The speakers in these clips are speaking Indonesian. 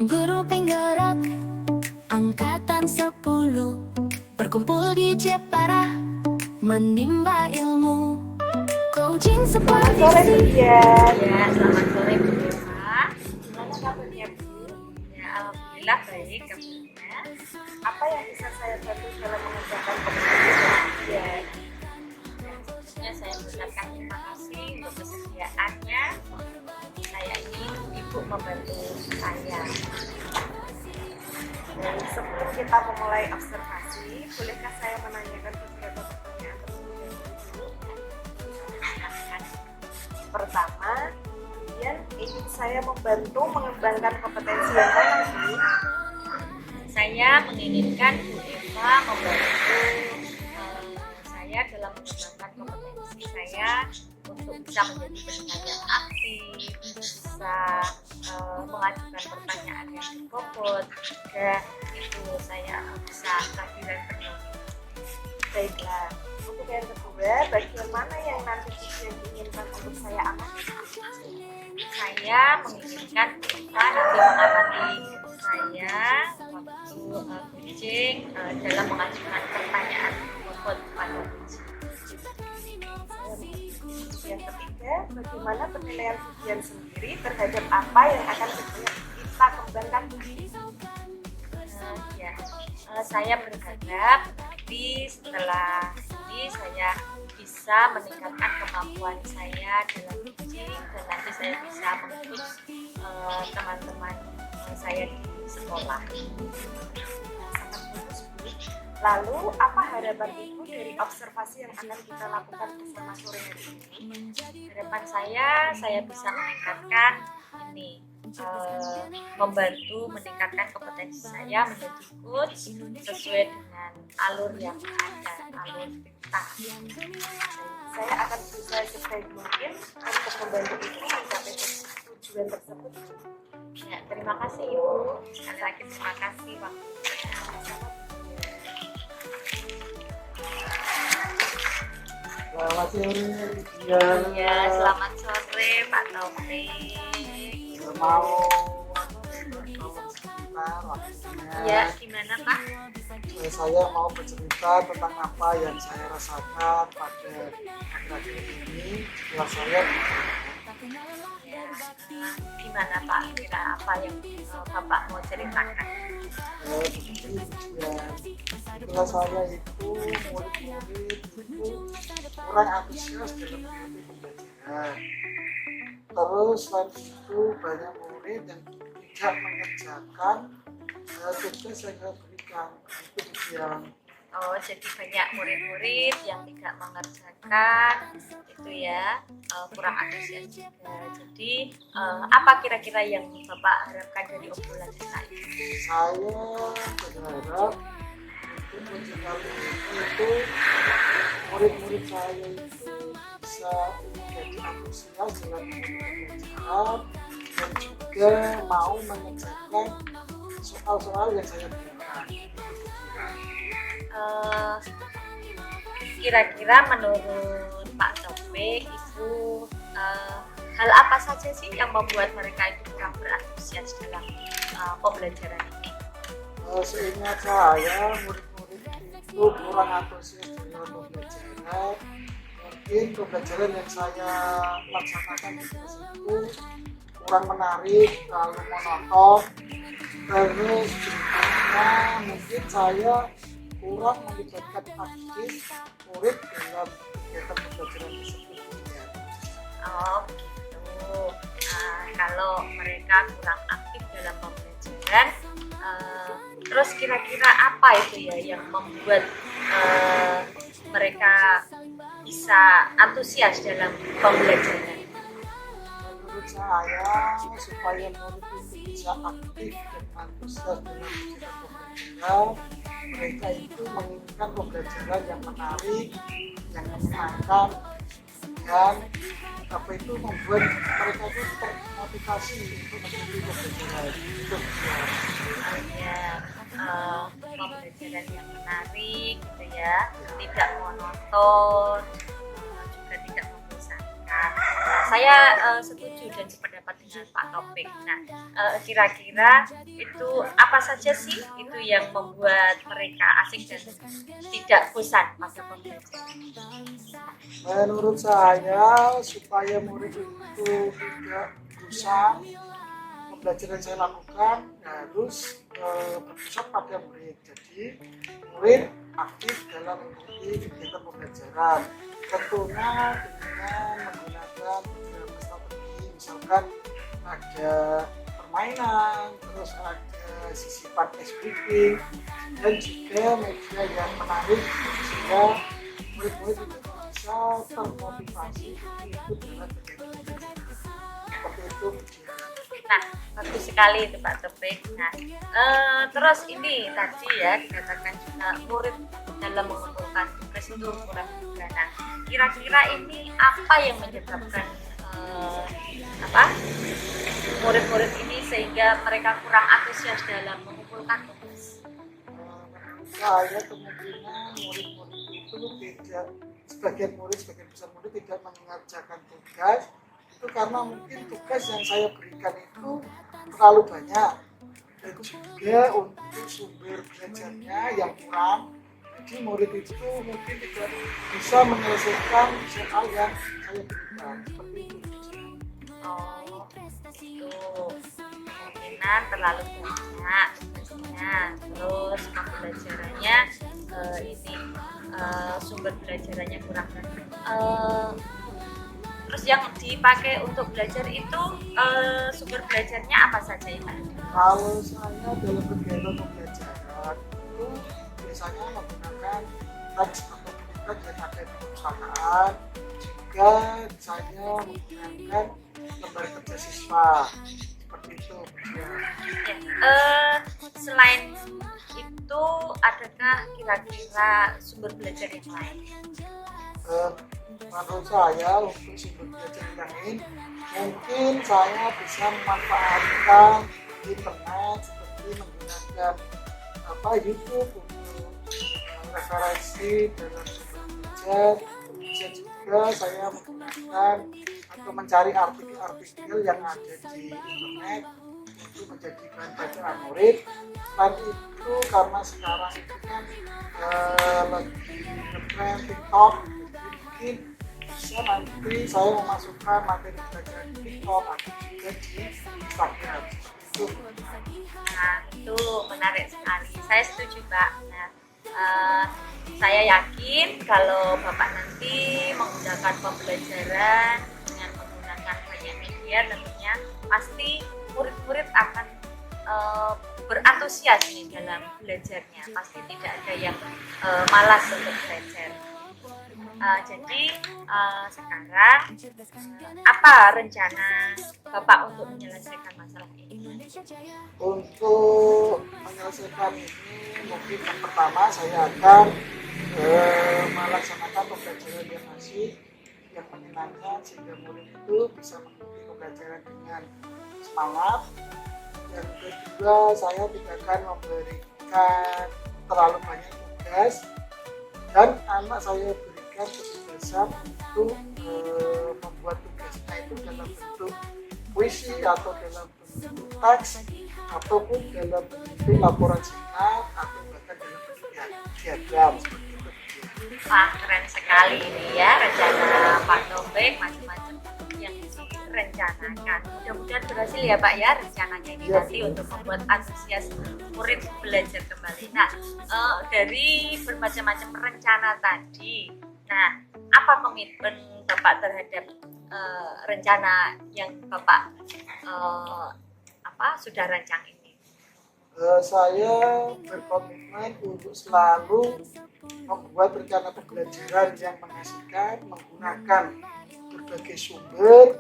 guru penggerak Angkatan 10 berkumpul di Jepara menimba ilmu. Coaching sebuah Sore Bu Dian. Ya, selamat sore Bu Eva. Gimana kabarnya Bu? Ya, alhamdulillah baik kabarnya. Apa yang bisa saya bantu dalam mengerjakan kompetisi Bu Dian? Khususnya saya mengucapkan terima kasih untuk kesediaannya. Saya ingin Ibu membantu saya. Dan sebelum kita memulai observasi, bolehkah saya menanyakan beberapa pertanyaan tersebut dulu? Pertama, Dian ingin saya membantu mengembangkan kompetensi yang mana Bu? Saya menginginkan Bu Eva membantu saya dalam mengembangkan kompetensi saya untuk bisa menjadi pendengar yang aktif, bisa mengajukan pertanyaan yang berbobot, juga itu saya bisa kehadiran penuh. Baiklah, untuk yang kedua, bagian mana yang nanti Dian inginkan untuk saya amati? Saya menginginkan Bu Eva nanti mengamati saya waktu coaching dalam mengajukan pertanyaan berbobot kepada coaching. Yang ketiga, bagaimana penilaian Dian sendiri terhadap apa yang akan kita kembangkan? Saya berharap nanti setelah ini saya bisa meningkatkan kemampuan saya dalam coaching dan nanti saya bisa mengurus teman-teman saya di sekolah. Sangat bagus Bu. Lalu, apa harapan Ibu dari observasi yang akan kita lakukan bersama sore hari ini? Harapan saya bisa meningkatkan ini membantu meningkatkan kompetensi saya menjadi coach sesuai dengan alur yang ada, alur perintah. Saya akan berusaha sebaik mungkin untuk membantu Ibu mencapai tujuan tersebut. Ya, terima kasih Ibu. Sekali lagi terima kasih waktunya. Selamat sore, Dian. Ya, selamat sore Pak Taufik. Mau sebentar waktunya. Ya, gimana Pak? Saya mau bercerita tentang apa yang saya rasakan pada akhir-akhir ini setelah saya Gimana Pak? Kira apa yang Bapak mau ceritakan? begini Dian. Setelah saya itu murid-murid itu kurang antusias dalam mengikuti pembelajaran. Terus selain itu banyak murid yang tidak mengerjakan tugas yang saya berikan. Itu Dian. Oh, jadi banyak murid-murid yang tidak mengerjakan itu ya, kurang antusias juga. Jadi apa kira-kira yang Bapak harapkan dari obrolan kita ini? Saya berharap untuk ujian kali ini itu murid-murid saya itu bisa menjadi antusias dalam pembelajaran dan juga mau mengerjakan soal-soal yang saya berikan. Kira-kira menurut Pak Taufik itu hal apa saja sih yang membuat mereka itu kurang berantusias dalam pembelajaran ini? Seingat saya murid-murid itu kurang antusias dalam pembelajaran. Mungkin pembelajaran yang saya laksanakan di kelas itu kurang menarik, terlalu monoton. Terus berikutnya mungkin saya kurang melibatkan aktif murid dalam kegiatan pembelajaran tersebut. Oh gitu. Kalau mereka kurang aktif dalam pembelajaran, terus kira-kira apa itu ya yang membuat mereka bisa antusias dalam pembelajaran? Menurut saya supaya murid itu bisa aktif dan antusias dalam kegiatan pembelajaran, mereka itu menginginkan pembelajaran yang menarik, yang menyenangkan, dan apa itu membuat mereka itu termotivasi untuk mengikuti pembelajaran itu. Ya, pembelajaran yang menarik gitu ya, tidak monoton, juga tidak membosankan. Saya setuju dan sependapat berpendapat dengan Pak Topik. Nah, kira-kira itu apa saja sih itu yang membuat mereka asik dan tidak bosan pada pembelajaran? Menurut saya, supaya murid itu tidak bosan, pembelajaran yang saya lakukan harus berpusat pada murid. Jadi murid aktif dalam mengikuti kegiatan pembelajaran. Tentunya dengan menggunakan beberapa strategi, misalkan ada permainan, terus ada sisipan speaking, dan juga media yang menarik sehingga murid-murid itu bisa termotivasi ikut dalam kegiatan pembelajaran. Seperti itu. Nah, bagus sekali itu Pak Topik. Nah, terus ini tadi ya dikatakan juga murid dalam mengumpulkan tugas itu kurang juga. Nah, kira-kira ini apa yang menyebabkan murid-murid ini sehingga mereka kurang antusias dalam mengumpulkan tugas? Saya kemungkinan murid-murid itu tidak, sebagian besar murid tidak mengerjakan tugas itu karena mungkin tugas yang saya berikan itu terlalu banyak dan juga untuk sumber belajarnya yang kurang. Jadi murid itu mungkin tidak bisa menyelesaikan soal yang saya berikan. Seperti itu. Oh, itu kemungkinan terlalu banyak tugasnya, terus pembelajarannya sumber belajarannya kurang. Terus yang dipakai untuk belajar itu sumber belajarnya apa saja ya Pak? Kalau saya dalam kegiatan pembelajaran itu biasanya menggunakan teks atau buku yang ada di perpustakaan, juga saya menggunakan lembar kerja siswa seperti itu. Selain itu adakah kira-kira sumber belajar yang lain? Menurut saya untuk sumber belajar yang lain mungkin saya bisa memanfaatkan internet seperti menggunakan YouTube untuk referensi dalam sumber belajar. Bisa juga saya menggunakan atau mencari artikel-artikel yang ada di internet untuk menjadi bahan bacaan murid. Selain itu karena sekarang itu kan lagi ngetrend TikTok, mungkin bisa nanti saya memasukkan materi pelajaran di TikTok atau juga di Instagram. Nah, itu menarik sekali. Saya setuju Pak. Nah, saya yakin kalau Bapak nanti menggunakan pembelajaran dengan menggunakan banyak media, tentunya pasti murid-murid akan berantusias nih dalam belajarnya. Pasti tidak ada yang malas untuk belajar. Jadi sekarang apa rencana Bapak untuk menyelesaikan masalah ini? Untuk menyelesaikan ini mungkin yang pertama saya akan melaksanakan pembelajaran yang masih yang menyenangkan sehingga murid itu bisa mengikuti pembelajaran dengan semangat. Yang kedua, saya tidak akan memberikan terlalu banyak tugas dan anak saya berikan kebebasan untuk membuat tugasnya itu dalam bentuk puisi atau dalam bentuk teks ataupun dalam bentuk laporan singkat atau bahkan dalam bentuk diagram seperti itu. Wah, keren sekali ini ya rencana Pak Topik, macam-macam yang direncanakan. Mudah-mudahan berhasil ya Pak ya rencananya ini nanti untuk membuat antusias murid belajar kembali. Nah, dari bermacam-macam rencana tadi, nah apa komitmen Bapak terhadap rencana yang Bapak sudah rancang ini? Saya berkomitmen untuk selalu membuat rencana pembelajaran yang mengasihkan, menggunakan berbagai sumber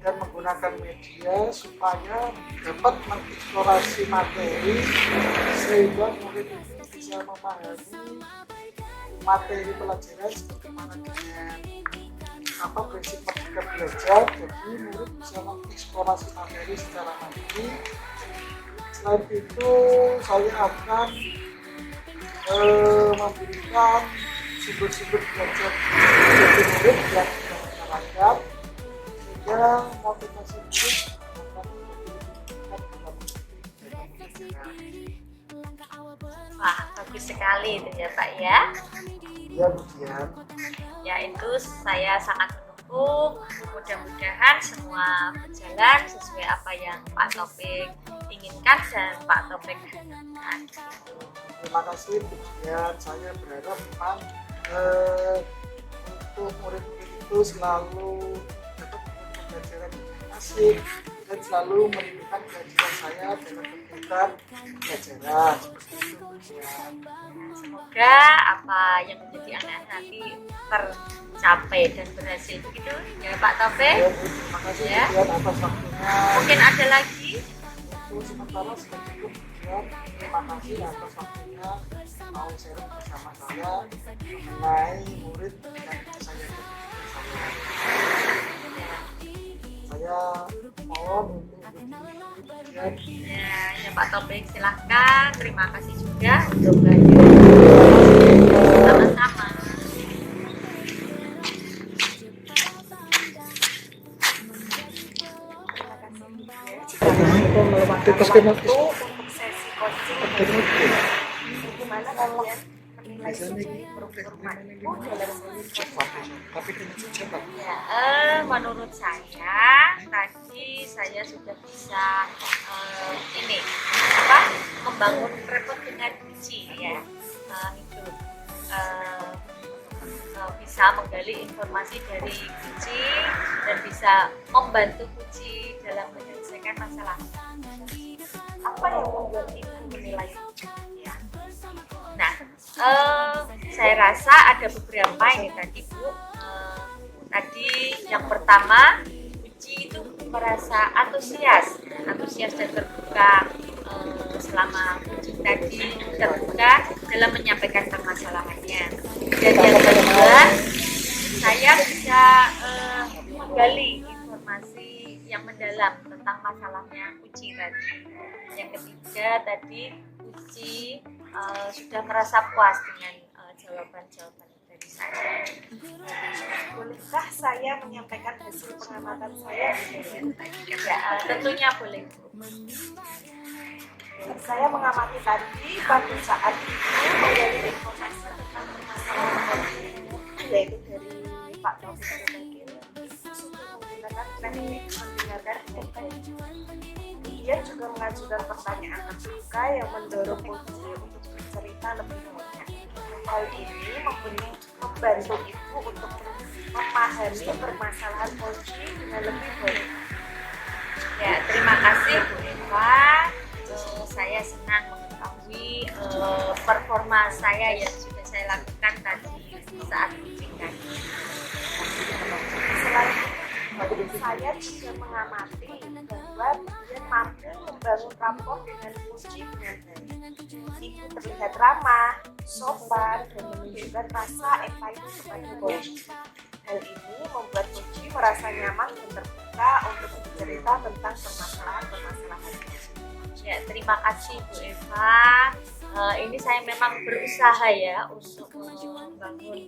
dan menggunakan media supaya dapat mengeksplorasi materi sehingga murid itu bisa memahami materi pelajaran sebagaimana dengan prinsip merdeka belajar. Jadi murid bisa mengeksplorasi materi secara mandiri. Selain itu saya akan memberikan sumber-sumber belajar bagi murid yang sudah masyarakat sehingga motivasi murid Wah, bagus sekali itu ya Pak ya. Ya Bu Dian. Ya itu saya sangat mendukung. Mudah-mudahan semua berjalan sesuai apa yang Pak Taufik inginkan dan Pak Taufik harapkan. Terima kasih Bu Dian. Saya berharap memang untuk murid-murid itu selalu dapat pembelajaran yang asik dan selalu merindukan kehadiran saya dalam kegiatan pembelajaran seperti itu Bu Dian. Semoga apa yang menjadi angan nanti tercapai dan berhasil begitu ya Pak Taufik. Ya Bu, terima kasih Ya. Bu Dian atas waktunya. Mungkin ada lagi. Untuk sementara sudah cukup Bu Dian. Terima kasih atas waktunya mau sharing bersama saya mengenai murid yang saya bersama. Saya mohon untuk Bu Dian. Ya Pak Taufik silahkan. Terima kasih juga untuk kehadiran. Sama-sama. Terima kasih Bu Dian sudah meluangkan waktu untuk sesi coaching di mana kalian menilai uji performa itu dalam sesi Ya, menurut saya tadi saya sudah bisa ini apa membangun repot dengan uji ya. Itu bisa menggali informasi dari kucing dan bisa membantu kucing dalam menyelesaikan masalah. apa yang membuat ibu menilai Ya. Nah, saya rasa ada beberapa ini tadi Bu. Tadi yang pertama, Uci itu merasa antusias dan terbuka selama kucing tadi terbuka dalam menyampaikan permasalahannya. Dan yang kedua, saya bisa menggali informasi yang mendalam tentang masalahnya Uci tadi. Yang ketiga tadi Uci sudah merasa puas dengan jawaban-jawaban dari saya. bolehkah saya menyampaikan hasil pengamatan saya Ya, tentunya boleh Bu. saya mengamati tadi pada saat itu menggali informasi tentang permasalahan coaching yaitu dari Pak Taufik sudah menggunakan teknik mendengarkan feedback. Dia juga mengajukan pertanyaan terbuka yang mendorong Uci untuk bercerita lebih banyak. Hal ini membantu ibu untuk memahami permasalahan Uci dengan lebih baik. Ya, terima kasih Bu Eva. Saya senang mengetahui performa saya yang sudah saya lakukan tadi saat kucing tadi. Selain itu, saya juga mengamati bahwa dia mampu membangun rapor dengan Uci dengan baik. Ibu terlihat ramah, sopan, dan menunjukkan rasa empati kepada Uci. Hal ini membuat Uci merasa nyaman dan terbuka untuk bercerita tentang permasalahan-permasalahannya. Ya, terima kasih Bu Eva. Ini saya memang berusaha ya untuk membangun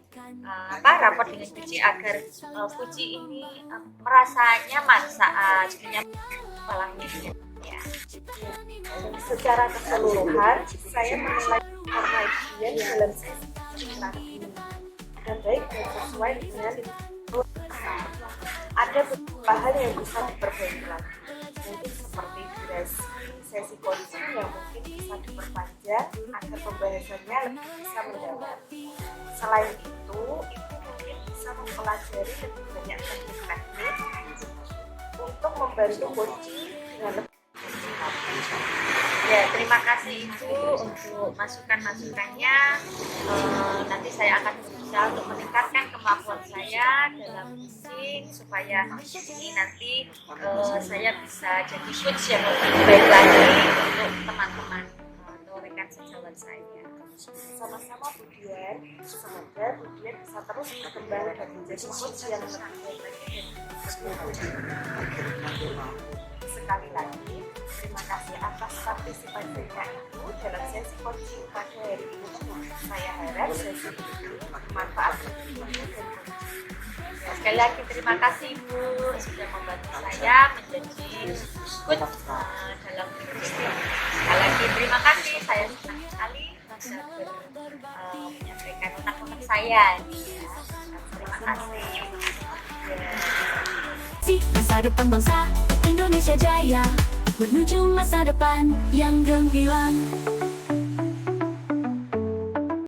rapor dengan Puji agar Puji ini merasa nyaman saat menyambut ya. Secara keseluruhan, saya menilai performa Ian dalam sesi ini dan baik dan sesuai dengan ada beberapa hal yang bisa diperbaiki lagi, mungkin seperti durasi sesi coaching yang mungkin bisa diperpanjang agar pembahasannya lebih bisa mendalam. Selain itu, ibu mungkin bisa mempelajari lebih banyak teknik-teknik untuk membantu coaching dengan lebih Ya, terima kasih Ibu untuk masukan-masukannya. Nanti saya akan berusaha untuk meningkatkan kemampuan saya dalam kucing supaya ini nanti saya bisa jadi coach yang lebih baik lagi untuk teman-teman atau rekan sejawat saya. sama-sama Bu Dian. Semoga Bu Dian bisa terus berkembang dan menjadi coach yang lebih baik lagi. Sekali lagi, terima kasih atas partisipasinya Ibu dalam sesi coaching pada hari ini. Saya harap sesi ini bermanfaat bagi Ibu dan coaching. Sekali lagi terima kasih Ibu sudah membantu saya menjadi coach dalam kucing. Sekali lagi bisa menyampaikan unek-unek saya nih ya. Terima kasih. Ya. Si masa depan bangsa Indonesia Jaya, menuju masa depan yang gemilang.